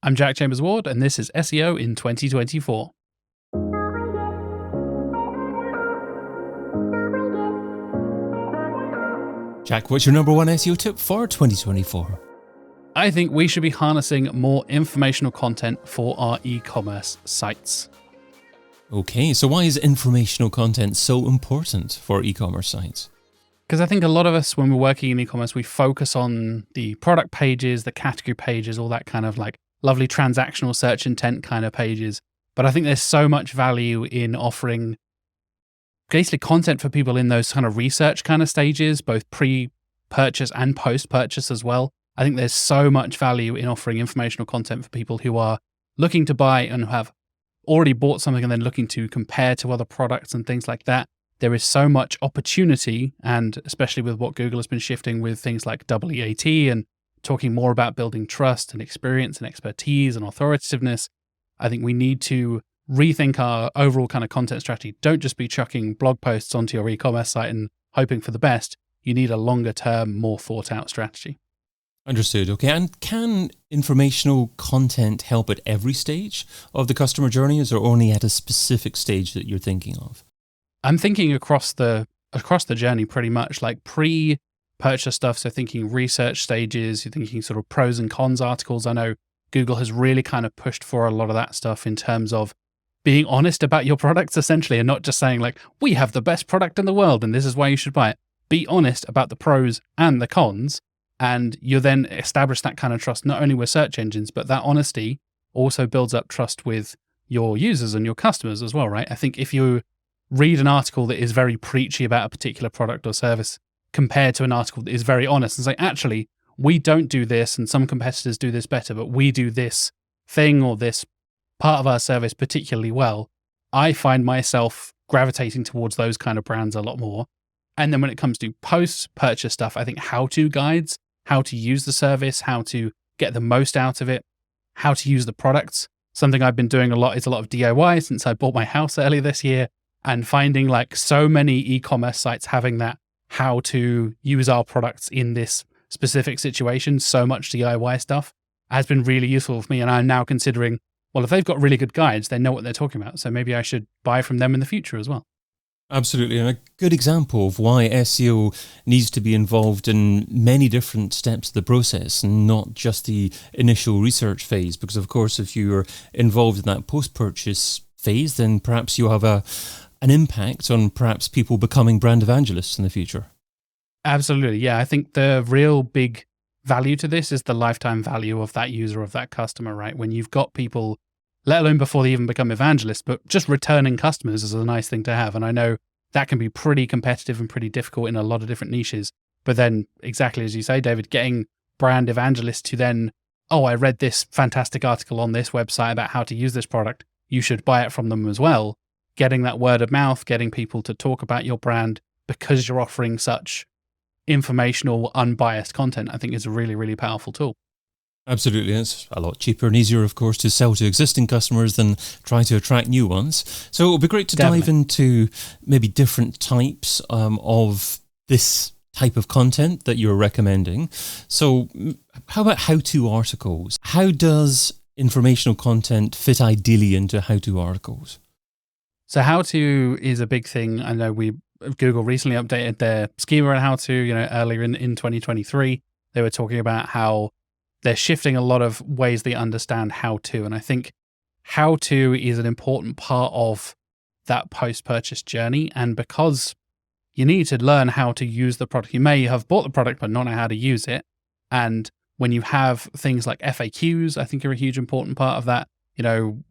I'm Jack Chambers Ward, and this is SEO in 2024. Jack, what's your number one SEO tip for 2024? I think we should be harnessing more informational content for our e-commerce sites. Okay, so why is informational content so important for e-commerce sites? Because I think a lot of us, when we're working in e-commerce, we focus on the product pages, the category pages, all that kind of like lovely transactional search intent kind of pages. But I think there's so much value in offering basically content for people in those kind of research kind of stages, both pre-purchase and post-purchase as well. I think there's so much value in offering informational content for people who are looking to buy and have already bought something and then looking to compare to other products and things like that. There is so much opportunity, and especially with what Google has been shifting with things like EAT and talking more about building trust and experience and expertise and authoritativeness, I think we need to rethink our overall kind of content strategy. Don't just be chucking blog posts onto your e-commerce site and hoping for the best. You need a longer term, more thought out strategy. Understood. Okay. And can informational content help at every stage of the customer journey, or is there only at a specific stage that you're thinking of? I'm thinking across the journey pretty much, like pre-purchase stuff. So thinking research stages, you're thinking sort of pros and cons articles. I know Google has really kind of pushed for a lot of that stuff in terms of being honest about your products essentially, and not just saying like, we have the best product in the world and this is why you should buy it. Be honest about the pros and the cons, and you then establish that kind of trust, not only with search engines, but that honesty also builds up trust with your users and your customers as well, right? I think if you read an article that is very preachy about a particular product or service compared to an article that is very honest and say, actually, we don't do this and some competitors do this better, but we do this thing or this part of our service particularly well, I find myself gravitating towards those kind of brands a lot more. And then when it comes to post-purchase stuff, I think how-to guides, how to use the service, how to get the most out of it, how to use the products. Something I've been doing a lot is a lot of DIY since I bought my house earlier this year, and finding like so many e-commerce sites having that how to use our products in this specific situation, so much DIY stuff has been really useful for me. And I'm now considering, well, if they've got really good guides, they know what they're talking about. So maybe I should buy from them in the future as well. Absolutely. And a good example of why SEO needs to be involved in many different steps of the process and not just the initial research phase. Because of course, if you're involved in that post-purchase phase, then perhaps you have an impact on perhaps people becoming brand evangelists in the future. Absolutely. Yeah. I think the real big value to this is the lifetime value of that user, of that customer, right? When you've got people, let alone before they even become evangelists, but just returning customers is a nice thing to have. And I know that can be pretty competitive and pretty difficult in a lot of different niches. But then exactly as you say, David, getting brand evangelists to then, oh, I read this fantastic article on this website about how to use this product. You should buy it from them as well. Getting that word of mouth, getting people to talk about your brand because you're offering such informational, unbiased content, I think is a really, really powerful tool. Absolutely. It's a lot cheaper and easier, of course, to sell to existing customers than try to attract new ones. So it would be great to dive into maybe different types of this type of content that you're recommending. So how about how-to articles? How does informational content fit ideally into how-to articles? So how-to is a big thing. I know Google recently updated their schema on how-to, earlier in 2023. They were talking about how they're shifting a lot of ways they understand how-to. And I think how-to is an important part of that post-purchase journey. And because you need to learn how to use the product, you may have bought the product but not know how to use it. And when you have things like FAQs, I think are a huge important part of that.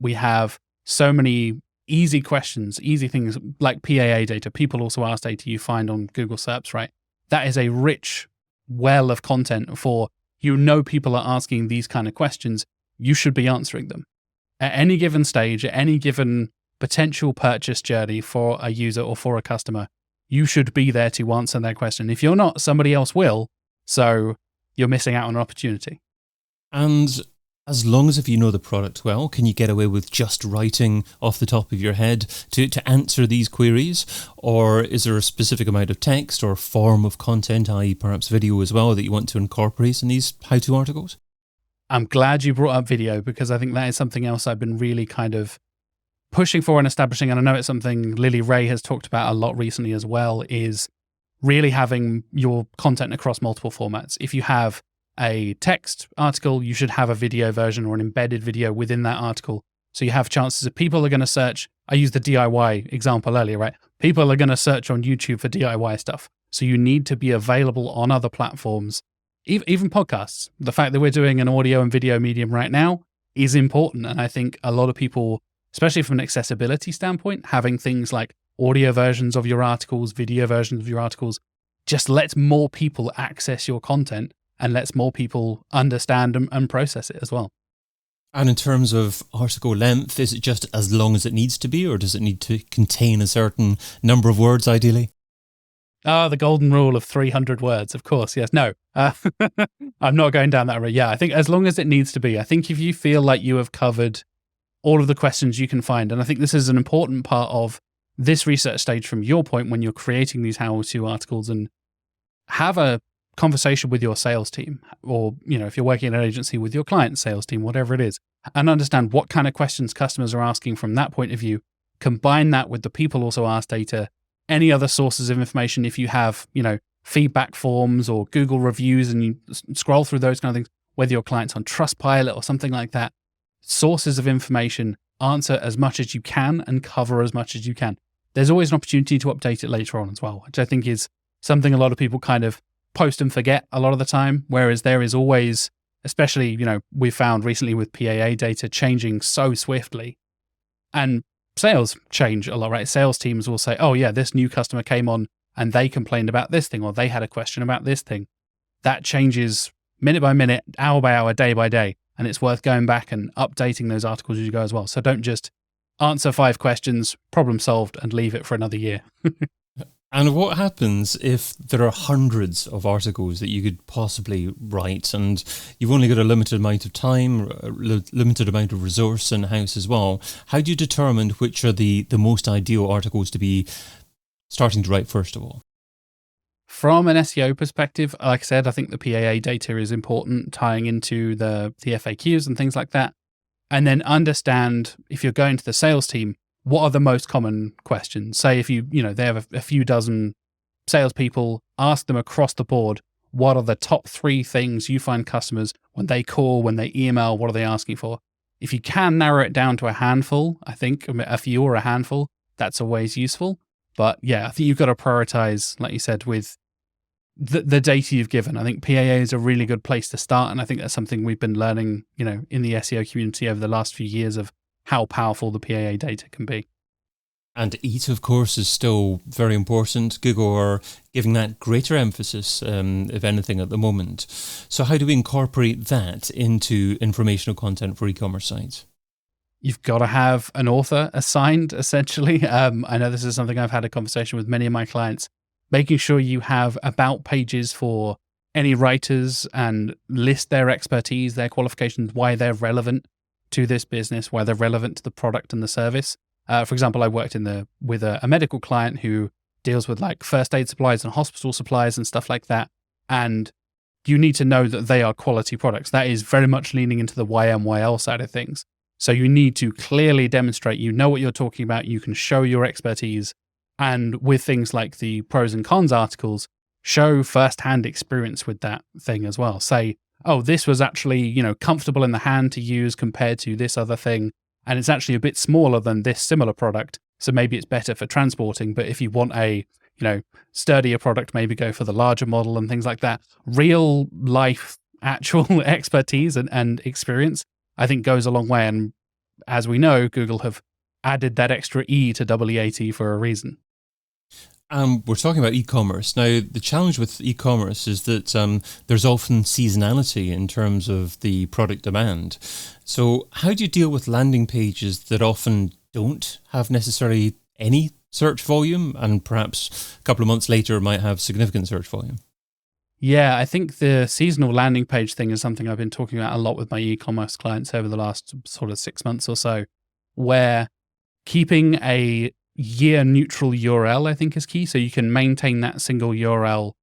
We have so many easy questions, easy things like PAA data, people also ask data you find on Google SERPs, right? That is a rich well of content for, people are asking these kind of questions, you should be answering them. At any given stage, at any given potential purchase journey for a user or for a customer, you should be there to answer their question. If you're not, somebody else will, so you're missing out on an opportunity. And as long as if you know the product well, can you get away with just writing off the top of your head to answer these queries? Or is there a specific amount of text or form of content, i.e. perhaps video as well, that you want to incorporate in these how-to articles? I'm glad you brought up video, because I think that is something else I've been really kind of pushing for and establishing. And I know it's something Lily Ray has talked about a lot recently as well, is really having your content across multiple formats. If you have a text article, you should have a video version or an embedded video within that article. So you have chances of people are going to search. I used the DIY example earlier, right? People are going to search on YouTube for DIY stuff. So you need to be available on other platforms, even podcasts. The fact that we're doing an audio and video medium right now is important. And I think a lot of people, especially from an accessibility standpoint, having things like audio versions of your articles, video versions of your articles, just lets more people access your content and lets more people understand and process it as well. And in terms of article length, is it just as long as it needs to be, or does it need to contain a certain number of words ideally? The golden rule of 300 words, of course. Yes. No, I'm not going down that road. Yeah, I think as long as it needs to be. I think if you feel like you have covered all of the questions you can find, and I think this is an important part of this research stage from your point when you're creating these how-to articles, and have a conversation with your sales team, or, if you're working in an agency, with your client sales team, whatever it is, and understand what kind of questions customers are asking from that point of view. Combine that with the people also asked data, any other sources of information. If you have, feedback forms or Google reviews, and you scroll through those kind of things, whether your client's on Trustpilot or something like that, sources of information, answer as much as you can and cover as much as you can. There's always an opportunity to update it later on as well, which I think is something a lot of people kind of post and forget a lot of the time, whereas there is always, especially, we've found recently with PAA data changing so swiftly, and sales change a lot, right? Sales teams will say, oh yeah, this new customer came on and they complained about this thing, or they had a question about this thing. That changes minute by minute, hour by hour, day by day, and it's worth going back and updating those articles as you go as well. So don't just answer 5 questions, problem solved, and leave it for another year. And what happens if there are hundreds of articles that you could possibly write, and you've only got a limited amount of time, a limited amount of resource in-house as well? How do you determine which are the most ideal articles to be starting to write first of all? From an SEO perspective, like I said, I think the PAA data is important, tying into the FAQs and things like that. And then understand, if you're going to the sales team, what are the most common questions? Say if they have a few dozen salespeople, ask them across the board, what are the top 3 things you find customers, when they call, when they email, what are they asking for? If you can narrow it down to a handful, I think a few or a handful, that's always useful. But yeah, I think you've got to prioritize, like you said, with the data you've given. I think PAA is a really good place to start. And I think that's something we've been learning, in the SEO community over the last few years, of how powerful the PAA data can be. And EAT, of course, is still very important. Google are giving that greater emphasis, if anything, at the moment. So how do we incorporate that into informational content for e-commerce sites? You've got to have an author assigned, essentially. I know this is something I've had a conversation with many of my clients, making sure you have about pages for any writers and list their expertise, their qualifications, why they're relevant to this business, why they're relevant to the product and the service. For example, I worked with a medical client who deals with like first aid supplies and hospital supplies and stuff like that. And you need to know that they are quality products. That is very much leaning into the YMYL side of things. So you need to clearly demonstrate you know what you're talking about. You can show your expertise. And with things like the pros and cons articles, show firsthand experience with that thing as well. Say, oh, this was actually, comfortable in the hand to use compared to this other thing. And it's actually a bit smaller than this similar product. So maybe it's better for transporting. But if you want a, sturdier product, maybe go for the larger model and things like that. Real life, actual expertise and experience, I think, goes a long way. And as we know, Google have added that extra E to EEAT for a reason. We're talking about e-commerce. Now, the challenge with e-commerce is that there's often seasonality in terms of the product demand. So how do you deal with landing pages that often don't have necessarily any search volume, and perhaps a couple of months later might have significant search volume? Yeah, I think the seasonal landing page thing is something I've been talking about a lot with my e-commerce clients over the last sort of 6 months or so, where keeping a year neutral URL, I think, is key. So you can maintain that single URL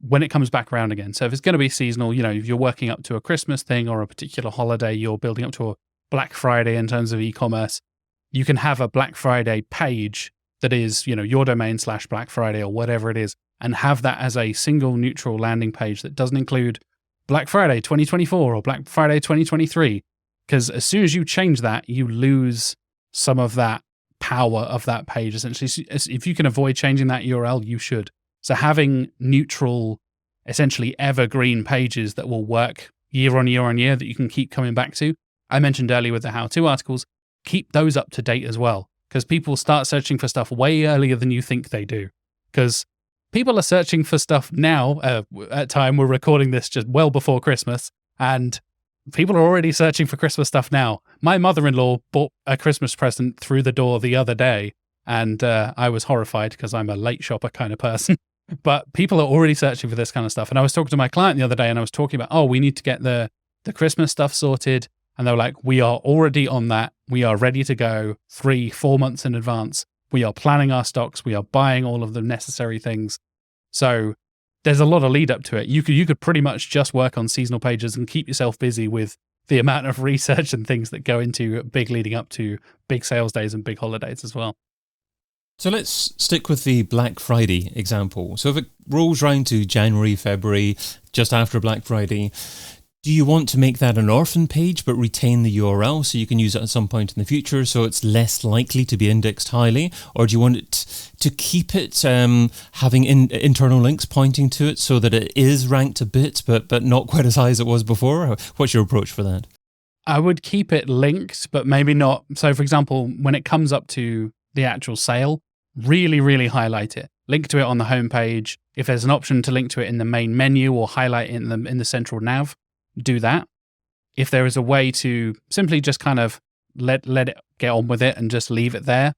when it comes back around again. So if it's going to be seasonal, if you're working up to a Christmas thing or a particular holiday, you're building up to a Black Friday in terms of e-commerce, you can have a Black Friday page that is, your domain / Black Friday or whatever it is, and have that as a single neutral landing page that doesn't include Black Friday 2024 or Black Friday 2023. Because as soon as you change that, you lose some of that power of that page. Essentially, if you can avoid changing that URL, you should. So having neutral, essentially evergreen pages that will work year on year that you can keep coming back to. I mentioned earlier with the how-to articles, keep those up to date as well, because people start searching for stuff way earlier than you think they do. Because people are searching for stuff now, at time we're recording this just well before Christmas, and people are already searching for Christmas stuff now. My mother-in-law bought a Christmas present through the door the other day, and I was horrified because I'm a late shopper kind of person. But people are already searching for this kind of stuff. And I was talking to my client the other day, and I was talking about, we need to get the Christmas stuff sorted. And they were like, we are already on that. We are ready to go 3-4 months in advance. We are planning our stocks. We are buying all of the necessary things. So there's a lot of lead up to it. You could pretty much just work on seasonal pages and keep yourself busy with the amount of research and things that go into big leading up to big sales days and big holidays as well. So let's stick with the Black Friday example. So if it rolls round to January, February, just after Black Friday, do you want to make that an orphan page but retain the URL so you can use it at some point in the future so it's less likely to be indexed highly? Or do you want it to keep it having internal links pointing to it so that it is ranked a bit but not quite as high as it was before? What's your approach for that? I would keep it linked, but maybe not. So for example, when it comes up to the actual sale, really, really highlight it. Link to it on the homepage. If there's an option to link to it in the main menu or highlight it in the central nav, do that. If there is a way to simply just kind of let it get on with it and just leave it there,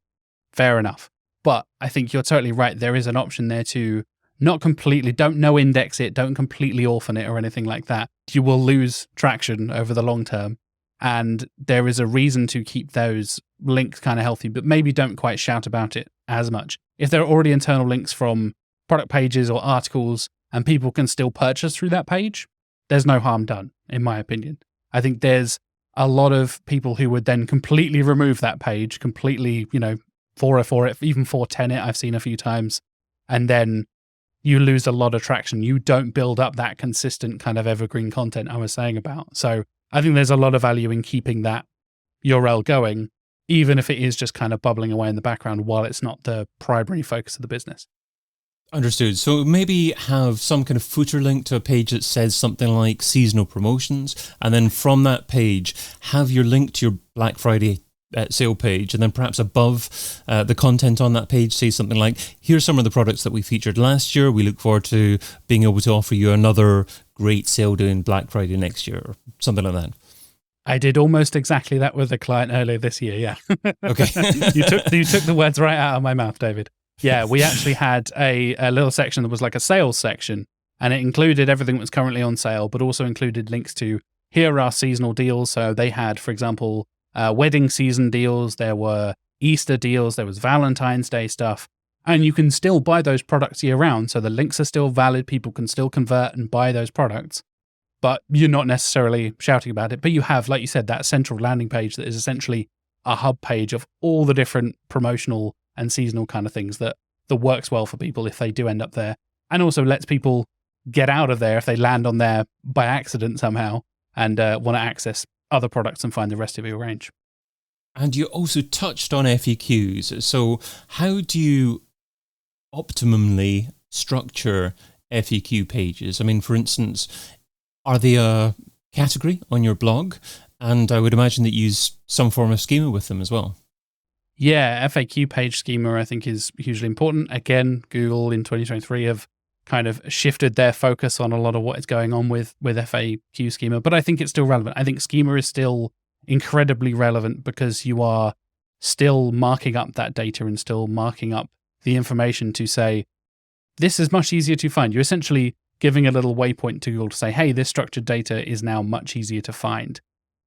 fair enough. But I think you're totally right. There is an option there to not completely, don't no index it, don't completely orphan it or anything like that. You will lose traction over the long term. And there is a reason to keep those links kind of healthy, but maybe don't quite shout about it as much. If there are already internal links from product pages or articles and people can still purchase through that page, there's no harm done, in my opinion. I think there's a lot of people who would then completely remove that page, completely, 404 it, even 410 it, I've seen a few times. And then you lose a lot of traction. You don't build up that consistent kind of evergreen content I was saying about. So I think there's a lot of value in keeping that URL going, even if it is just kind of bubbling away in the background while it's not the primary focus of the business. Understood. So maybe have some kind of footer link to a page that says something like seasonal promotions, and then from that page, have your link to your Black Friday sale page, and then perhaps above the content on that page, say something like, here's some of the products that we featured last year. We look forward to being able to offer you another great sale doing Black Friday next year, or something like that. I did almost exactly that with a client earlier this year, yeah. Okay. You took the words right out of my mouth, David. Yeah, we actually had a little section that was like a sales section, and it included everything that was currently on sale, but also included links to here are our seasonal deals. So they had, for example, wedding season deals, there were Easter deals, there was Valentine's Day stuff, and you can still buy those products year round. So the links are still valid, people can still convert and buy those products, but you're not necessarily shouting about it. But you have, like you said, that central landing page that is essentially a hub page of all the different promotional and seasonal kind of things that works well for people if they do end up there, and also lets people get out of there if they land on there by accident somehow and want to access other products and find the rest of your range. And you also touched on FAQs. So how do you optimally structure FAQ pages? I mean, for instance, are they a category on your blog? And I would imagine that you use some form of schema with them as well. Yeah, FAQ page schema I think is hugely important. Again, Google in 2023 have kind of shifted their focus on a lot of what is going on with FAQ schema, but I think it's still relevant. I think schema is still incredibly relevant because you are still marking up that data and still marking up the information to say, this is much easier to find. You're essentially giving a little waypoint to Google to say, hey, this structured data is now much easier to find.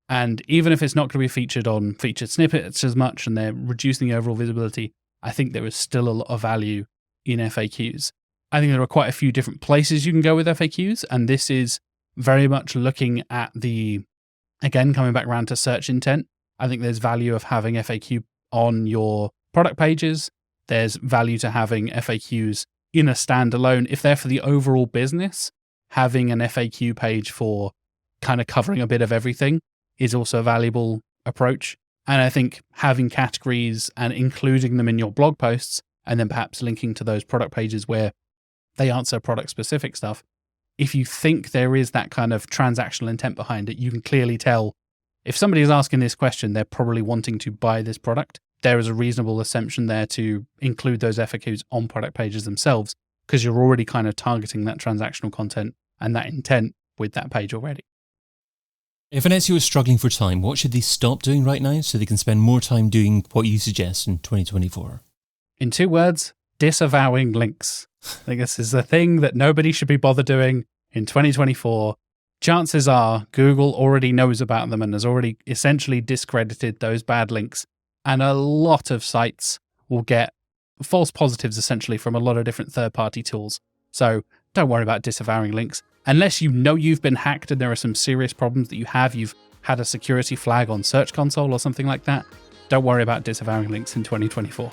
And even if it's not going to be featured on featured snippets as much and they're reducing the overall visibility, I think there is still a lot of value in FAQs. I think there are quite a few different places you can go with FAQs, and this is very much looking at again, coming back around to search intent. I think there's value of having FAQ on your product pages. There's value to having FAQs in a standalone. If they're for the overall business, having an FAQ page for kind of covering a bit of everything is also a valuable approach. And I think having categories and including them in your blog posts, and then perhaps linking to those product pages where they answer product specific stuff. If you think there is that kind of transactional intent behind it, you can clearly tell if somebody is asking this question, they're probably wanting to buy this product. There is a reasonable assumption there to include those FAQs on product pages themselves, because you're already kind of targeting that transactional content and that intent with that page already. If an SEO is struggling for time, what should they stop doing right now so they can spend more time doing what you suggest in 2024? In 2 words, disavowing links. I think this is the thing that nobody should be bothered doing in 2024. Chances are Google already knows about them and has already essentially discredited those bad links. And a lot of sites will get false positives essentially from a lot of different third-party tools. So don't worry about disavowing links. Unless you know you've been hacked and there are some serious problems that you've had a security flag on Search Console or something like that, don't worry about disavowing links in 2024.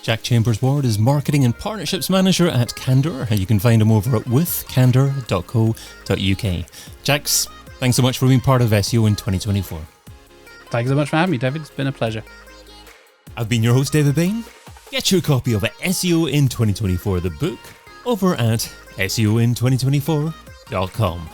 Jack Chambers-Ward is Marketing and Partnerships Manager at Candor, and you can find him over at withcandor.co.uk. Jax, thanks so much for being part of SEO in 2024. Thanks so much for having me, David. It's been a pleasure. I've been your host, David Bain. Get your copy of SEO in 2024, the book, over at SEOin2024.com.